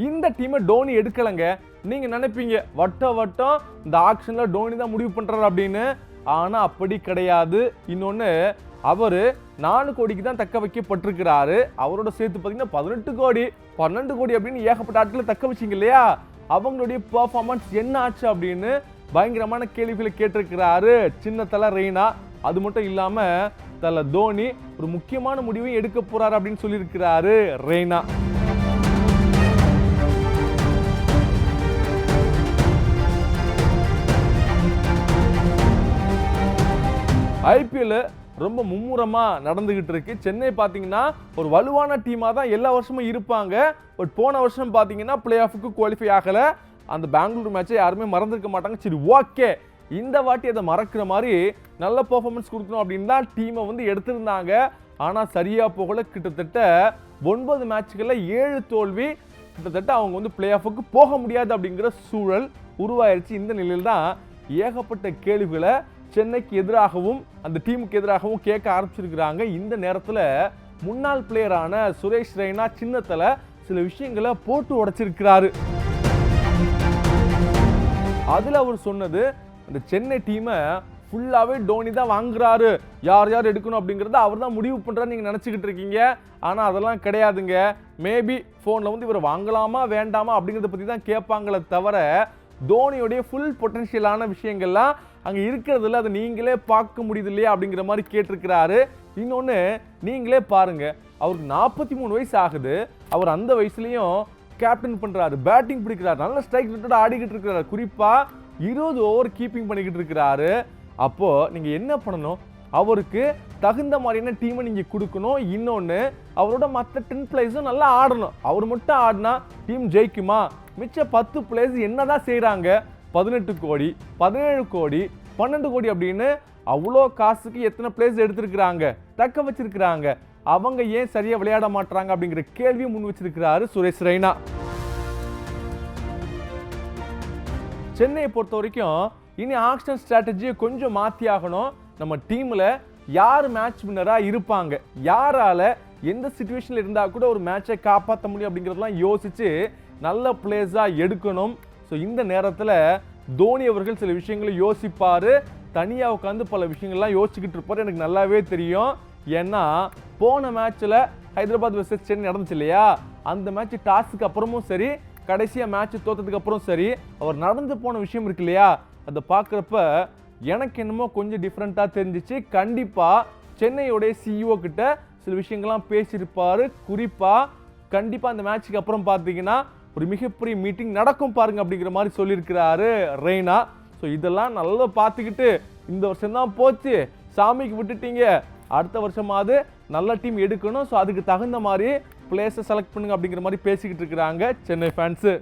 இந்த டீமை டோனி எடுக்கலங்க. நீங்க நினைப்பீங்க வட்டம் இந்த ஆக்ஷன்ல டோனி தான் முடிவு பண்றாரு அப்படின்னு. ஆனா அப்படி கிடையாது. இன்னொன்னு, அவரு 4 கோடிக்கு தான் தக்க வைக்கப்பட்டிருக்கிறாரு. அவரோட சேர்த்து பார்த்தீங்கன்னா 18 கோடி 12 கோடி அப்படின்னு ஏகப்பட்ட ஆட்களை தக்க வச்சிங்க இல்லையா, அவங்களுடைய பெர்ஃபார்மன்ஸ் என்ன ஆச்சு அப்படின்னு பயங்கரமான கேள்விகளை கேட்டிருக்கிறாரு சின்ன தல ரெய்னா. அது மட்டும் இல்லாம தல தோனி ஒரு முக்கியமான முடிவை எடுக்க போறாரு அப்படின்னு சொல்லியிருக்கிறாரு ரெய்னா. ஐபிஎல் ரொம்ப மும்முரமா நடந்துகிட்டு இருக்கு. சென்னை பாத்தீங்கன்னா ஒரு வலுவான டீமா தான் எல்லா வருஷமும் இருப்பாங்க. பட் போன வருஷம் பாத்தீங்கன்னா பிளே ஆஃப்க்கு குவாலிஃபை ஆகல. அந்த பெங்களூர் மேட்சை யாருமே மறந்துருக்க மாட்டாங்க. சரி ஓகே, இந்த வாட்டி அதை மறக்கிற மாதிரி நல்ல பெர்ஃபார்மன்ஸ் கொடுக்கணும் அப்படின்னு தான் டீமை வந்து எடுத்திருந்தாங்க. ஆனா சரியா போகல. கிட்டத்தட்ட 9 மேட்ச்களில் 7 தோல்வி. கிட்டத்தட்ட அவங்க வந்து பிளே ஆஃப்க்கு போக முடியாது அப்படிங்கிற சூழல் உருவாயிருச்சு. இந்த நிலையில் தான் ஏகப்பட்ட கேள்விகளை சென்னைக்கு எதிராகவும் அந்த டீமுக்கு எதிராகவும் கேட்க ஆரம்பிச்சிருக்கிறாங்க. இந்த நேரத்தில் முன்னாள் பிளேயரான சுரேஷ் ரெய்னா சின்னத்தில் சில விஷயங்களை போட்டு உடைச்சிருக்கிறாரு. அதில் அவர் சொன்னது, அந்த சென்னை டீமை ஃபுல்லாகவே டோனி தான் வாங்குறாரு, யார் யார் எடுக்கணும் அப்படிங்கிறத அவர் தான் முடிவு பண்ணுறாரு நீங்கள் நினச்சிக்கிட்டு இருக்கீங்க. ஆனால் அதெல்லாம் கிடையாதுங்க. மேபி ஃபோனில் வந்து இவர் வாங்கலாமா வேண்டாமா அப்படிங்கிறத பற்றி தான் கேட்பாங்களே தவிர தோனியோடைய ஃபுல் பொட்டன்ஷியலான விஷயங்கள்லாம் அங்கே இருக்கிறதுல அதை நீங்களே பார்க்க முடியுது இல்லையா அப்படிங்கிற மாதிரி கேட்டிருக்கிறாரு. இன்னொன்று, நீங்களே பாருங்க, அவருக்கு 43 வயசு ஆகுது. அவர் அந்த வயசுலையும் கேப்டன் பண்ணுறாரு, பேட்டிங் பிடிக்கிறாரு, நல்ல ஸ்ட்ரைக் ரேட்டோட ஆடிக்கிட்டு இருக்கிறாரு. குறிப்பாக 20 ஓவர் கீப்பிங் பண்ணிக்கிட்டு இருக்கிறாரு. அப்போது நீங்கள் என்ன பண்ணணும், அவருக்கு தகுந்த மாதிரியான டீமை நீங்கள் கொடுக்கணும். இன்னொன்று, அவரோட மற்ற 10 பிளேயர்ஸும் நல்லா ஆடணும். அவர் மட்டும் ஆடினா டீம் ஜெயிக்குமா? மிச்ச 10 பிளேயர்ஸ் என்னதான் செய்கிறாங்க? 18 கோடி 17 கோடி 12 கோடி அப்படின்னு அவ்வளோ காசுக்கு எத்தனை பிளேயர்ஸ் எடுத்திருக்கிறாங்க, தக்க வச்சிருக்கிறாங்க. அவங்க ஏன் சரியா விளையாட மாட்டாங்க அப்படிங்கிற கேள்வியை முன் வச்சிருக்கிறாரு சுரேஷ் ரெய்னா. சென்னையை பொறுத்த வரைக்கும் இனி ஆக்ஷன் ஸ்ட்ராட்டஜியை கொஞ்சம் மாற்றி ஆகணும். நம்ம டீமில் யார் மேட்ச் வின்னராக இருப்பாங்க, யாரால எந்த சிச்சுவேஷனில் இருந்தால் கூட ஒரு மேட்சை காப்பாற்ற முடியும் அப்படிங்கிறதெல்லாம் யோசித்து நல்ல பிளேயர்ஸாக எடுக்கணும். ஸோ இந்த நேரத்தில் தோனி அவர்கள் சில விஷயங்களை யோசிப்பார். தனியாக உட்காந்து பல விஷயங்கள்லாம் யோசிச்சுக்கிட்டு இருப்பார். எனக்கு நல்லாவே தெரியும். ஏன்னா போன மேட்ச்சில் ஹைதராபாத் வெர்சஸ் சென்னை நடந்துச்சு இல்லையா, அந்த மேட்ச் டாஸுக்கு அப்புறமும் சரி, கடைசியாக மேட்ச் தோற்றதுக்கு அப்புறம் சரி, அவர் நடந்து போன விஷயம் இருக்கு இல்லையா, அதை பார்க்குறப்ப எனக்கு என்னமோ கொஞ்சம் டிஃப்ரெண்ட்டாக தெரிஞ்சிச்சு. கண்டிப்பாக சென்னையோடைய சிஇஓ கிட்ட சில விஷயங்கள்லாம் பேசியிருப்பார். குறிப்பாக கண்டிப்பாக அந்த மேட்ச்சுக்கு அப்புறம் பார்த்தீங்கன்னா ஒரு மிகப்பெரிய மீட்டிங் நடக்கும் பாருங்க அப்படிங்கிற மாதிரி சொல்லியிருக்கிறாரு ரெய்னா. ஸோ இதெல்லாம் நல்லா பார்த்துக்கிட்டு, இந்த வருஷம் தான் போச்சு, சாமிக்கு விட்டுட்டீங்க, அடுத்த வருஷமாவது நல்ல டீம் எடுக்கணும். ஸோ அதுக்கு தகுந்த மாதிரி பிளேயர்ஸை செலக்ட் பண்ணுங்க அப்படிங்கிற மாதிரி பேசிக்கிட்டு இருக்கிறாங்க சென்னை ஃபேன்ஸு.